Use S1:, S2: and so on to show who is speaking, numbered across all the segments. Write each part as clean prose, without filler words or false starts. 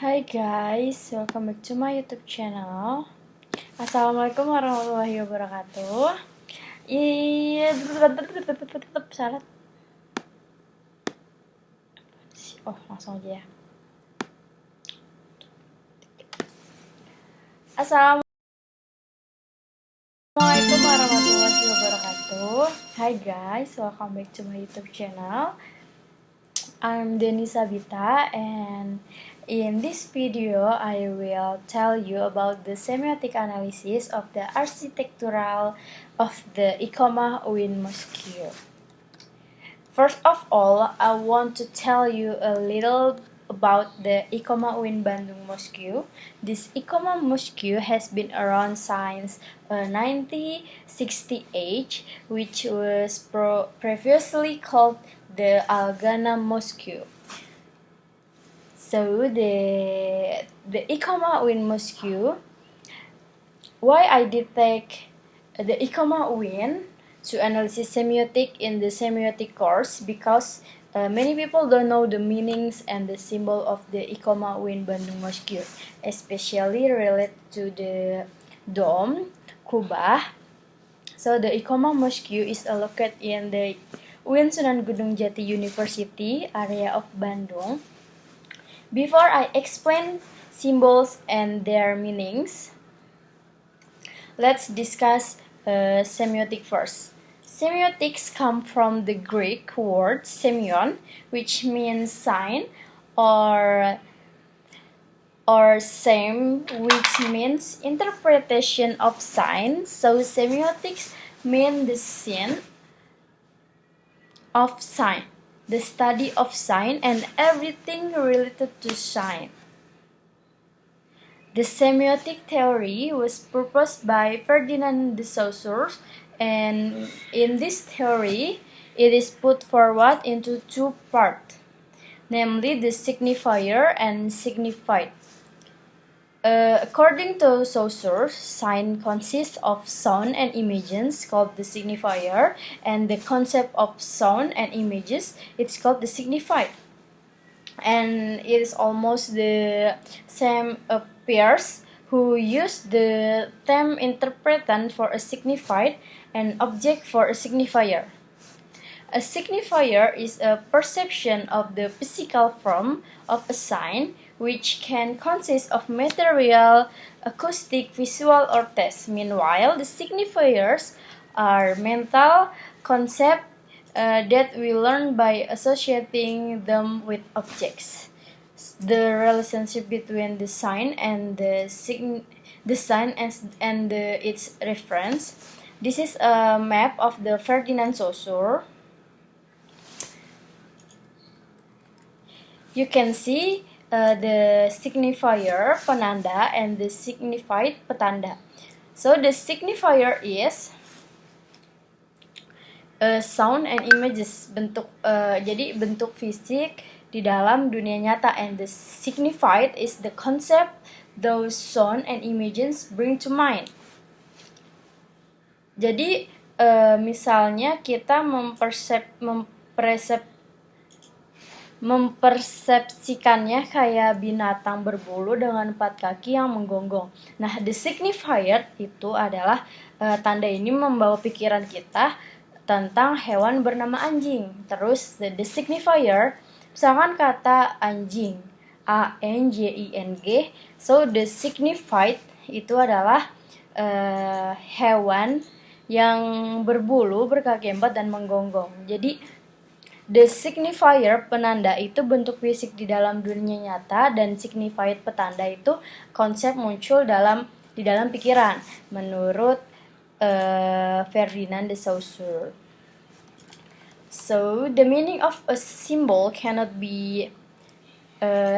S1: Hi guys, welcome back to my YouTube channel. Assalamualaikum warahmatullahi wabarakatuh. Iya, salah. Oh, langsung aja ya. Assalamualaikum warahmatullahi wabarakatuh. Hi guys, welcome back to my YouTube channel. I'm Denis Tsabita, and in this video I will tell you about the semiotic analysis of the architectural of the Ikoma Wind Mosque. First of all, I want to tell you a little about the Ikoma Wind Bandung Mosque. This Ikoma Mosque has been around since 1968, which was previously called the Algana Mosque. So the Ikoma Wind Mosque, why I did take the Ikoma Wind to analysis semiotic in the semiotic course, because many people don't know the meanings and the symbol of the Ikoma Wind Bandung Mosque, especially related to the dome, kubah. So the Ikoma Mosque is located in the UIN Sunan Gunung Jati University area of Bandung. Before I explain symbols and their meanings, let's discuss semiotic first. Semiotics come from the Greek word semion, which means sign, or same, which means interpretation of signs. So semiotics mean the scene of sign, the study of sign and everything related to sign. The semiotic theory was proposed by Ferdinand de Saussure, and in this theory, it is put forward into two parts, namely the signifier and signified. According to Saussure, sign consists of sound and images called the signifier, and the concept of sound and images, it's called the signified. And it is almost the same pairs who use the term interpretant for a signified and object for a signifier. A signifier is a perception of the physical form of a sign, which can consist of material, acoustic, visual, or text. Meanwhile, the signifiers are mental concepts that we learn by associating them with objects. The relationship between the sign and its reference. This is a map of the Ferdinand Saussure. You can see the signifier penanda and the signified petanda. So the signifier is sound and images, jadi bentuk fisik di dalam dunia nyata, and the signified is the concept those sound and images bring to mind. Jadi misalnya kita mempersepsikannya kayak binatang berbulu dengan 4 kaki yang menggonggong. Nah, the signifier itu adalah tanda ini membawa pikiran kita tentang hewan bernama anjing. Terus the signifier, misalkan kata anjing, A-N-J-I-N-G. So the signified itu adalah hewan yang berbulu, berkaki 4 dan menggonggong. Jadi the signifier penanda itu bentuk fisik di dalam dunia nyata, dan signified petanda itu konsep muncul di dalam pikiran menurut Ferdinand de Saussure. So the meaning of a symbol cannot be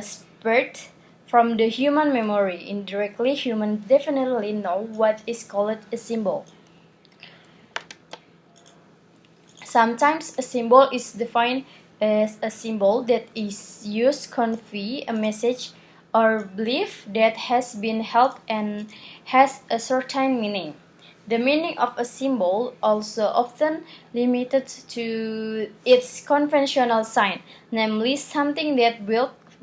S1: spared from the human memory. Indirectly, humans definitely know what is called a symbol. Sometimes a symbol is defined as a symbol that is used to convey a message or belief that has been held and has a certain meaning. The meaning of a symbol also often limited to its conventional sign, namely something that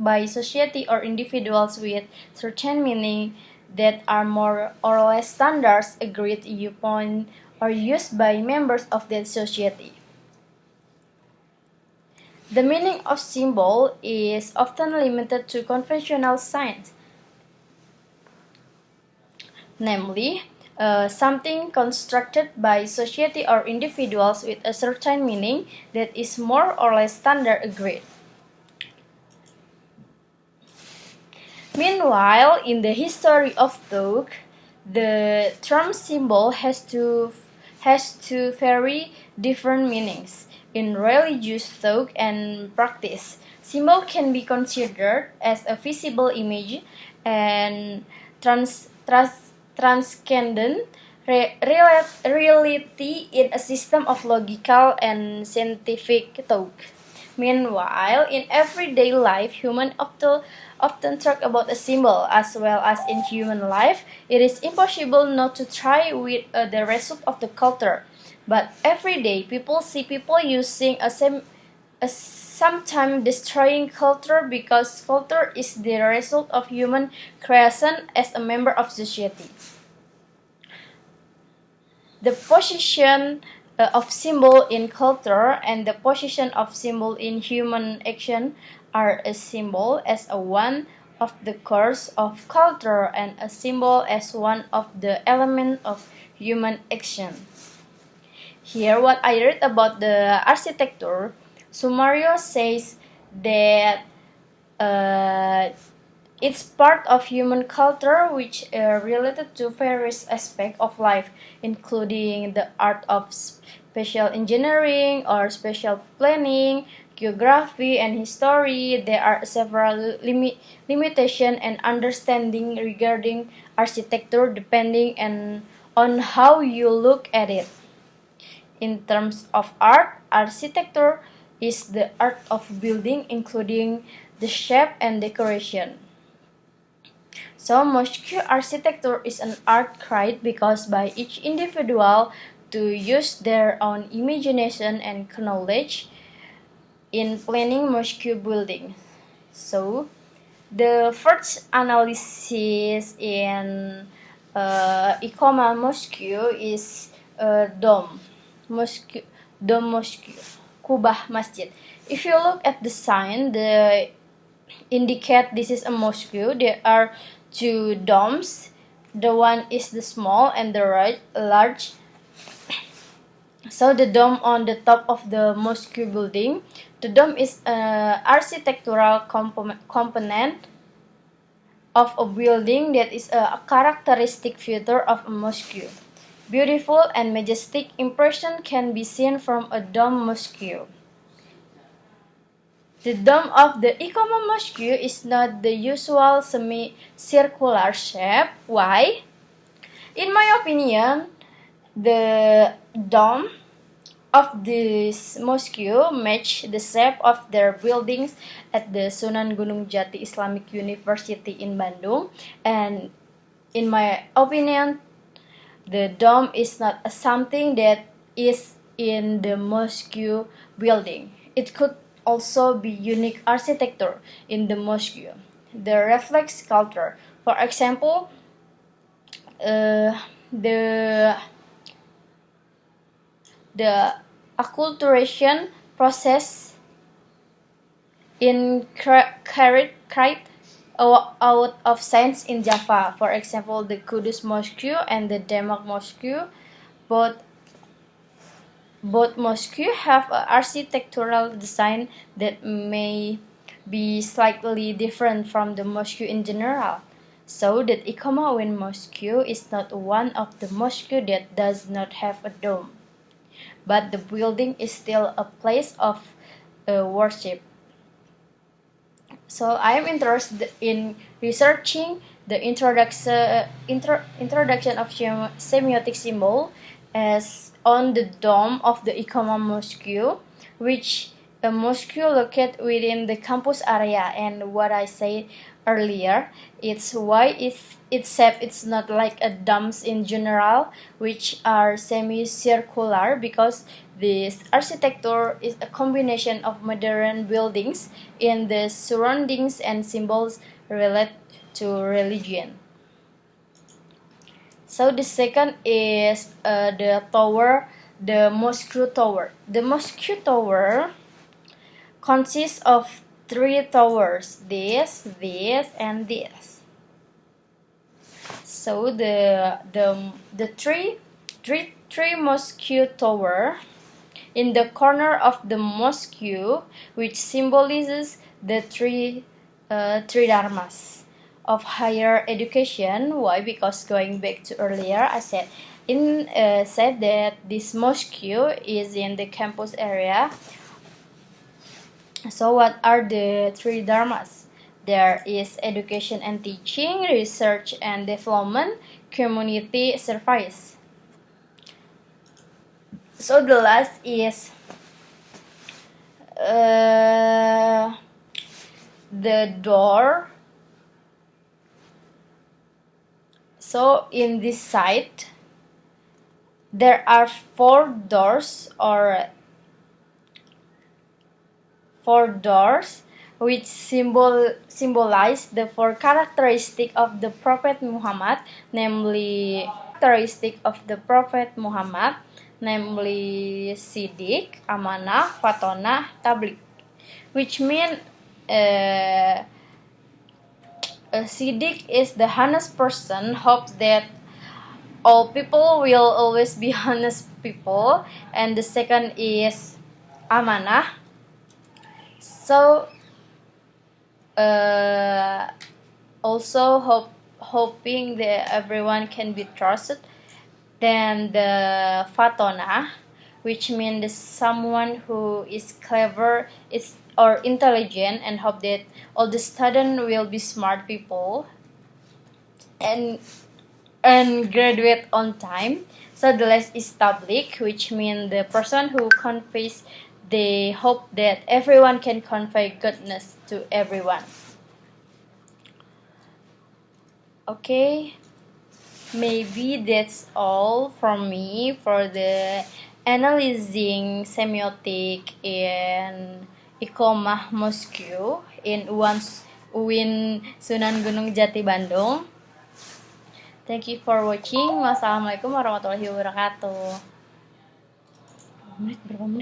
S1: by society or individuals with certain meaning that are more or less standards agreed upon or used by members of that society. The meaning of symbol is often limited to conventional signs, namely, something constructed by society or individuals with a certain meaning that is more or less standard agreed. Meanwhile, in the history of thought, the term symbol has two very different meanings. In religious thought and practice, symbol can be considered as a visible image and transcendent reality in a system of logical and scientific thought. Meanwhile, in everyday life, humans often talk about a symbol as well as in human life. It is impossible not to try with the result of the culture. But every day, people see people using a sometimes destroying culture because culture is the result of human creation as a member of society. The position of symbol in culture and the position of symbol in human action are a symbol as a one of the course of culture and a symbol as one of the elements of human action. Here, what I read about the architecture, Sumario says that it's part of human culture which related to various aspects of life, including the art of spatial engineering or spatial planning, geography, and history. There are several limitations and understanding regarding architecture depending on how you look at it. In terms of art, architecture is the art of building, including the shape and decoration. So, mosque architecture is an art created because by each individual to use their own imagination and knowledge in planning mosque building. So, the first analysis in Ikoma Mosque is dome mosque, Kubah Masjid. If you look at the sign, the indicate this is a mosque. There are two domes. The one is the small and the large. So the dome on the top of the mosque building, the dome is an architectural component of a building that is a characteristic feature of a mosque. Beautiful and majestic impression can be seen from a dome mosque. The dome of the Ikoma Mosque is not the usual semi-circular shape. Why? In my opinion, the dome of this mosque match the shape of their buildings at the Sunan Gunung Jati Islamic University in Bandung, and in my opinion, the dome is not something that is in the mosque building. It could also be unique architecture in the mosque. The reflex sculpture, for example, the acculturation process in carried out of signs in Java. For example, the Kudus Mosque and the Demak Mosque, both mosques have an architectural design that may be slightly different from the mosque in general. So that Ikoma Win Mosque is not one of the mosques that does not have a dome, but the building is still a place of worship. So I am interested in researching the introduction of semiotic symbol as on the dome of the Ikoma Mosque, which a mosque located within the campus area, and what I said earlier, it's why its shape it's not like a domes in general, which are semicircular, because this architecture is a combination of modern buildings in the surroundings and symbols related to religion. So the second is the tower, the mosque tower. The mosque tower consists of 3 towers, this, and this. So the three mosque tower in the corner of the mosque, which symbolizes the three dharmas of higher education. Why? Because going back to earlier, I said that this mosque is in the campus area. So what are the 3 dharmas? There is education and teaching, research and development, community service. So the last is the door. So in this site, there are 4 doors which symbolize the 4 characteristics of the Prophet Muhammad, namely Siddiq, Amanah, Fatonah, Tabligh, which mean Siddiq is the honest person, hopes that all people will always be honest people, and the second is Amanah. So also hoping that everyone can be trusted. Then the Fatonah, which means someone who is clever or intelligent, and hope that all the students will be smart people and graduate on time. So the last is Tabligh, which means the person who conveys. They hope that everyone can convey goodness to everyone. Okay, maybe that's all from me for the analyzing semiotic in Iqomah Mosque in UIN Sunan Gunung Jati, Bandung. Thank you for watching. Wassalamualaikum warahmatullahi wabarakatuh. Berapa menit?